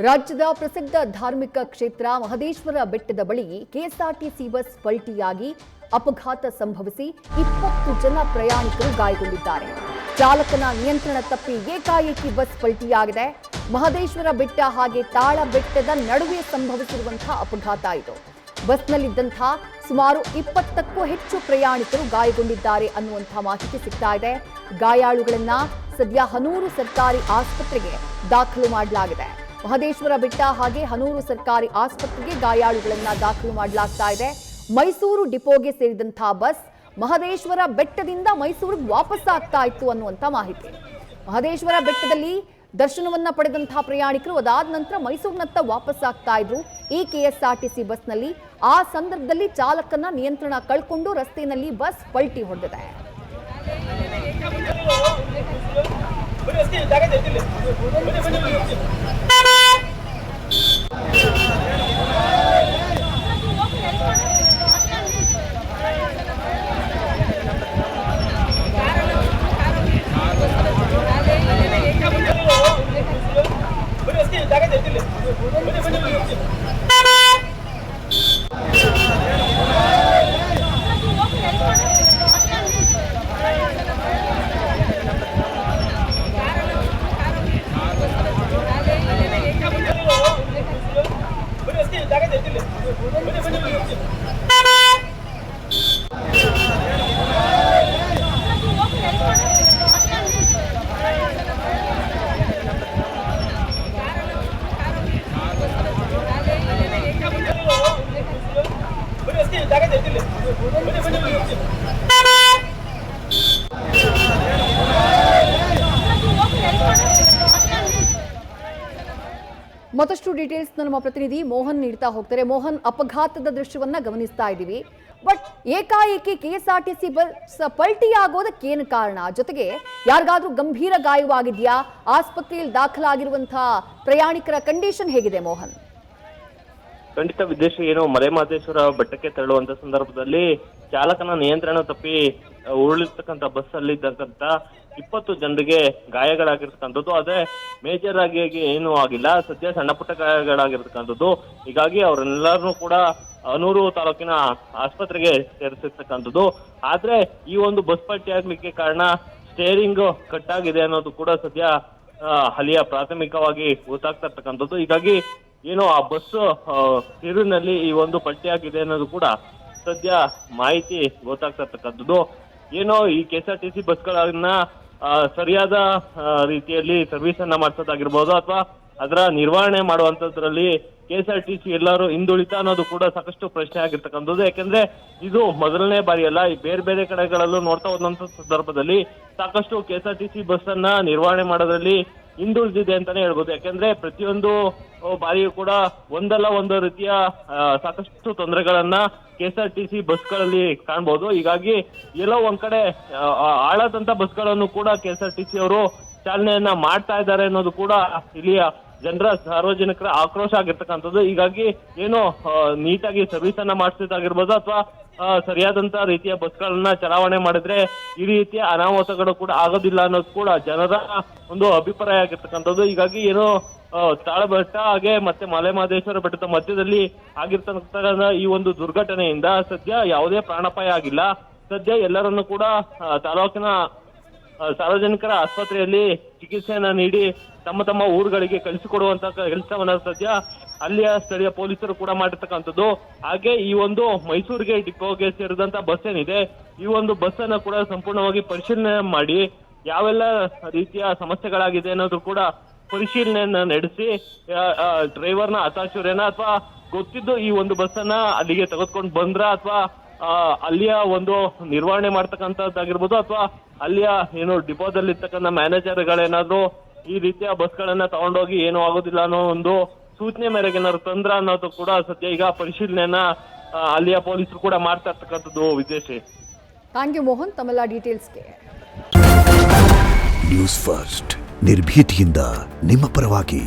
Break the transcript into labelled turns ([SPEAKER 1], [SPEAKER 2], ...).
[SPEAKER 1] ರಾಜ್ಯದ ಪ್ರಸಿದ್ಧ ಧಾರ್ಮಿಕ ಕ್ಷೇತ್ರ ಮಹದೇಶ್ವರ ಬೆಟ್ಟದ ಬಳಿ ಕೆಎಸ್ಆರ್ಟಿಸಿ ಬಸ್ ಪಲ್ಟಿಯಾಗಿ ಅಪಘಾತ ಸಂಭವಿಸಿ 20 ಜನ ಪ್ರಯಾಣಿಕರು ಗಾಯಗೊಂಡಿದ್ದಾರೆ. ಚಾಲಕನ ನಿಯಂತ್ರಣ ತಪ್ಪಿ ಏಕಾಏಕಿ ಬಸ್ ಪಲ್ಟಿಯಾಗಿದೆ. ಮಹದೇಶ್ವರ ಬೆಟ್ಟ ಹಾಗೆ ತಾಳ ಬೆಟ್ಟದ ನಡುವೆ ಸಂಭವಿಸಿರುವಂತಹ ಅಪಘಾತ ಇದು. ಬಸ್ನಲ್ಲಿದ್ದಂತಹ ಸುಮಾರು 20ಕ್ಕೂ ಹೆಚ್ಚು ಪ್ರಯಾಣಿಕರು ಗಾಯಗೊಂಡಿದ್ದಾರೆ ಅನ್ನುವಂತಹ ಮಾಹಿತಿ ಸಿಗ್ತಾ ಇದೆ. ಗಾಯಾಳುಗಳನ್ನ ಸದ್ಯ ಹನೂರು ಸರ್ಕಾರಿ ಆಸ್ಪತ್ರೆಗೆ ದಾಖಲು ಮಾಡಲಾಗಿದೆ. ಮಹದೇಶ್ವರ ಬೆಟ್ಟ ಹಾಗೆ ಹನೂರು ಸರ್ಕಾರಿ ಆಸ್ಪತ್ರೆಗೆ ಗಾಯಾಳುಗಳನ್ನ ದಾಖಲು ಮಾಡಲಾಗ್ತಾ ಇದೆ. ಮೈಸೂರು ಡಿಪೋಗೆ ಸೇರಿದಂತಹ ಬಸ್ ಮಹದೇಶ್ವರ ಬೆಟ್ಟದಿಂದ ಮೈಸೂರಿಗೆ ವಾಪಸ್ ಆಗ್ತಾ ಇತ್ತು ಅನ್ನುವಂಥ ಮಾಹಿತಿ. ಮಹದೇಶ್ವರ ಬೆಟ್ಟದಲ್ಲಿ ದರ್ಶನವನ್ನ ಪಡೆದಂತಹ ಪ್ರಯಾಣಿಕರು ಅದಾದ ನಂತರ ಮೈಸೂರಿನತ್ತ ವಾಪಸ್ ಆಗ್ತಾ ಇದ್ರು ಈ ಕೆಎಸ್ಆರ್ಟಿಸಿ ಬಸ್ನಲ್ಲಿ. ಆ ಸಂದರ್ಭದಲ್ಲಿ ಚಾಲಕನ ನಿಯಂತ್ರಣ ಕಳ್ಕೊಂಡು ರಸ್ತೆಯಲ್ಲಿ ಬಸ್ ಪಲ್ಟಿ ಹೊಡೆದಿದೆ. ಮತ್ತಷ್ಟು ಡೀಟೇಲ್ಸ್ ನಮ್ಮ ಪ್ರತಿನಿಧಿ ಮೋಹನ್ ನೀಡ್ತಾ ಹೋಗ್ತಾರೆ. ಮೋಹನ್, ಅಪಘಾತದ ದೃಶ್ಯವನ್ನ ಗಮನಿಸ್ತಾ ಇದ್ದೀವಿ. ಬಟ್ ಏಕಾಏಕಿ ಕೆಎಸ್ಆರ್ಟಿಸಿ ಬಸ್ ಪಲ್ಟಿ ಆಗೋದಕ್ಕೇನು ಕಾರಣ? ಜೊತೆಗೆ ಯಾರಿಗಾದ್ರೂ ಗಂಭೀರ ಗಾಯವಾಗಿದೆಯಾ? ಆಸ್ಪತ್ರೆಯಲ್ಲಿ ದಾಖಲಾಗಿರುವಂತಹ ಪ್ರಯಾಣಿಕರ ಕಂಡೀಷನ್ ಹೇಗಿದೆ ಮೋಹನ್?
[SPEAKER 2] ಖಂಡಿತ ವಿದೇಶ ಏನು ಮಲೆಮಹದೇಶ್ವರ ಬೆಟ್ಟಕ್ಕೆ ತೆರಳುವಂತ ಸಂದರ್ಭದಲ್ಲಿ ಚಾಲಕನ ನಿಯಂತ್ರಣ ತಪ್ಪಿ ಉರುಳಿರ್ತಕ್ಕಂಥ ಬಸ್ ಅಲ್ಲಿ ಇದ್ದಕ್ಕಂತ 20 ಜನರಿಗೆ ಗಾಯಗಳಾಗಿರ್ತಕ್ಕಂಥದ್ದು. ಅದೇ ಮೇಜರ್ ಆಗಿ ಏನೂ ಆಗಿಲ್ಲ, ಸದ್ಯ ಸಣ್ಣ ಪುಟ್ಟ ಗಾಯಗಳಾಗಿರ್ತಕ್ಕಂಥದ್ದು. ಹೀಗಾಗಿ ಅವರೆಲ್ಲರನ್ನೂ ಕೂಡ ಹನೂರು ತಾಲೂಕಿನ ಆಸ್ಪತ್ರೆಗೆ ಸೇರಿಸಿರ್ತಕ್ಕಂಥದ್ದು. ಆದ್ರೆ ಈ ಒಂದು ಬಸ್ ಪಲ್ಟಿ ಆಗ್ಲಿಕ್ಕೆ ಕಾರಣ ಸ್ಟೇರಿಂಗ್ ಕಟ್ ಆಗಿದೆ ಅನ್ನೋದು ಕೂಡ ಸದ್ಯ ಅಲ್ಲಿಯ ಪ್ರಾಥಮಿಕವಾಗಿ ಗೊತ್ತಾಗ್ತಾ ಇರ್ತಕ್ಕಂಥದ್ದು. ಹೀಗಾಗಿ ಏನು ಆ ಬಸ್ ತಿರುವಿನಲ್ಲಿ ಈ ಒಂದು ಪಲ್ಟಿ ಆಗಿದೆ ಅನ್ನೋದು ಕೂಡ ಸದ್ಯ ಮಾಹಿತಿ ಗೊತ್ತಾಗ್ತಾ ಇರ್ತಕ್ಕಂಥದ್ದು. ಏನೋ ಈ ಕೆಎಸ್ಆರ್ಟಿಸಿ ಬಸ್ಗಳನ್ನ ಸರಿಯಾದ ರೀತಿಯಲ್ಲಿ ಸರ್ವಿಸ್ ಅನ್ನ ಮಾಡಿಸೋದಾಗಿರ್ಬೋದು ಅಥವಾ ಅದರ ನಿರ್ವಹಣೆ ಮಾಡುವಂತದ್ರಲ್ಲಿ ಕೆಎಸ್ಆರ್ಟಿಸಿ ಎಲ್ಲರೂ ಹಿಂದುಳಿತ ಅನ್ನೋದು ಕೂಡ ಸಾಕಷ್ಟು ಪ್ರಶ್ನೆ ಆಗಿರ್ತಕ್ಕಂಥದ್ದು. ಯಾಕೆಂದ್ರೆ ಇದು ಮೊದಲನೇ ಬಾರಿ ಅಲ್ಲ, ಈ ಬೇರೆ ಬೇರೆ ಕಡೆಗಳಲ್ಲೂ ನೋಡ್ತಾ ಹೋದಂತ ಸಂದರ್ಭದಲ್ಲಿ ಸಾಕಷ್ಟು ಕೆಎಸ್ಆರ್ಟಿಸಿ ಬಸ್ ಅನ್ನ ನಿರ್ವಹಣೆ ಮಾಡೋದ್ರಲ್ಲಿ ಹಿಂದುಳಿದಿದೆ ಅಂತಾನೆ ಹೇಳ್ಬೋದು. ಯಾಕೆಂದ್ರೆ ಪ್ರತಿಯೊಂದು ಬಾರಿಯೂ ಕೂಡ ಒಂದಲ್ಲ ಒಂದು ರೀತಿಯ ಸಾಕಷ್ಟು ತೊಂದರೆಗಳನ್ನ ಕೆಎಸ್ಆರ್ಟಿಸಿ ಬಸ್ಗಳಲ್ಲಿ ಕಾಣ್ಬೋದು. ಹೀಗಾಗಿ ಎಲ್ಲೋ ಒಂದ್ ಕಡೆ ಹಾಳಾದಂತ ಬಸ್ಗಳನ್ನು ಕೂಡ ಕೆಎಸ್ಆರ್ಟಿಸಿ ಅವರು ಚಾಲನೆಯನ್ನ ಮಾಡ್ತಾ ಇದ್ದಾರೆ ಅನ್ನೋದು ಕೂಡ ಇಲ್ಲಿಯ ಜನರ ಸಾರ್ವಜನಿಕರ ಆಕ್ರೋಶ ಆಗಿರ್ತಕ್ಕಂಥದ್ದು. ಹೀಗಾಗಿ ಏನೋ ನೀಟಾಗಿ ಸರ್ವಿಸ್ ಅನ್ನ ಮಾಡಿಸೋದಾಗಿರ್ಬೋದು ಅಥವಾ ಸರಿಯಾದಂತ ರೀತಿಯ ಬಸ್ಗಳನ್ನ ಚಲಾವಣೆ ಮಾಡಿದ್ರೆ ಈ ರೀತಿಯ ಅನಾಹುತಗಳು ಕೂಡ ಆಗೋದಿಲ್ಲ ಅನ್ನೋದು ಕೂಡ ಜನರ ಒಂದು ಅಭಿಪ್ರಾಯ ಆಗಿರ್ತಕ್ಕಂಥದ್ದು. ಹೀಗಾಗಿ ಏನೋ ತಾಳಬೆಟ್ಟ ಹಾಗೆ ಮತ್ತೆ ಮಲೆಮಹದೇಶ್ವರ ಬೆಟ್ಟದ ಮಧ್ಯದಲ್ಲಿ ಆಗಿರ್ತಕ್ಕಂಥ ಈ ಒಂದು ದುರ್ಘಟನೆಯಿಂದ ಸದ್ಯ ಯಾವುದೇ ಪ್ರಾಣಾಪಾಯ ಆಗಿಲ್ಲ. ಸದ್ಯ ಎಲ್ಲರನ್ನು ಕೂಡ ತಾಲೂಕಿನ ಸಾರ್ವಜನಿಕರ ಆಸ್ಪತ್ರೆಯಲ್ಲಿ ಚಿಕಿತ್ಸೆಯನ್ನ ನೀಡಿ ತಮ್ಮ ತಮ್ಮ ಊರುಗಳಿಗೆ ಕಳಿಸಿಕೊಡುವಂತ ಕೆಲಸವನ್ನ ಸದ್ಯ ಅಲ್ಲಿಯ ಸ್ಥಳೀಯ ಪೊಲೀಸರು ಕೂಡ ಮಾಡಿರ್ತಕ್ಕಂಥದ್ದು. ಹಾಗೆ ಈ ಒಂದು ಮೈಸೂರಿಗೆ ಡಿಪೋಗೆ ಸೇರಿದಂತ ಬಸ್ ಏನಿದೆ, ಈ ಒಂದು ಬಸ್ ಅನ್ನ ಕೂಡ ಸಂಪೂರ್ಣವಾಗಿ ಪರಿಶೀಲನೆ ಮಾಡಿ ಯಾವೆಲ್ಲ ರೀತಿಯ ಸಮಸ್ಯೆಗಳಾಗಿದೆ ಅನ್ನೋದು ಕೂಡ ಪರಿಶೀಲನೆಯನ್ನ ನಡೆಸಿ ಡ್ರೈವರ್ನ ಹತಾಶುರೇನ ಅಥವಾ ಗೊತ್ತಿದ್ದು ಈ ಒಂದು ಬಸ್ ಅನ್ನ ಅಲ್ಲಿಗೆ ತೆಗೆದುಕೊಂಡು ಬಂದ್ರ ಅಥವಾ ಅಲ್ಲಿಯ ಒಂದು ನಿರ್ವಹಣೆ ಮಾಡ್ತಕ್ಕಂಥದ್ದಾಗಿರ್ಬೋದು ಅಥವಾ ಅಲ್ಲಿಯ ಏನು ಡಿಪೋದಲ್ಲಿ ಇರ್ತಕ್ಕಂಥ ಮ್ಯಾನೇಜರ್ಗಳೇನಾದ್ರು ಈ ರೀತಿಯ ಬಸ್ಗಳನ್ನ ತಗೊಂಡೋಗಿ ಏನೂ ಆಗೋದಿಲ್ಲ ಅನ್ನೋ ಒಂದು ಸೂಚನೆ ಮೇರೆಗೆ ಏನಾದ್ರು ತಂದ್ರ ಅನ್ನೋದು ಕೂಡ ಸದ್ಯ ಈಗ ಪರಿಶೀಲನೆಯನ್ನ ಅಲ್ಲಿಯ ಪೊಲೀಸರು ಕೂಡ ಮಾಡ್ತಾ ಇರ್ತಕ್ಕಂಥದ್ದು. ವಿದೇಶಿ,
[SPEAKER 1] ಥ್ಯಾಂಕ್ ಯು ಮೋಹನ್ ತಮ್ಮೆಲ್ಲ ಡೀಟೇಲ್ಸ್ಗೆ.
[SPEAKER 3] ನ್ಯೂಸ್ ಫಸ್ಟ್ ನಿರ್ಭೀತಿಯಿಂದ ನಿಮ್ಮ ಪರವಾಗಿ.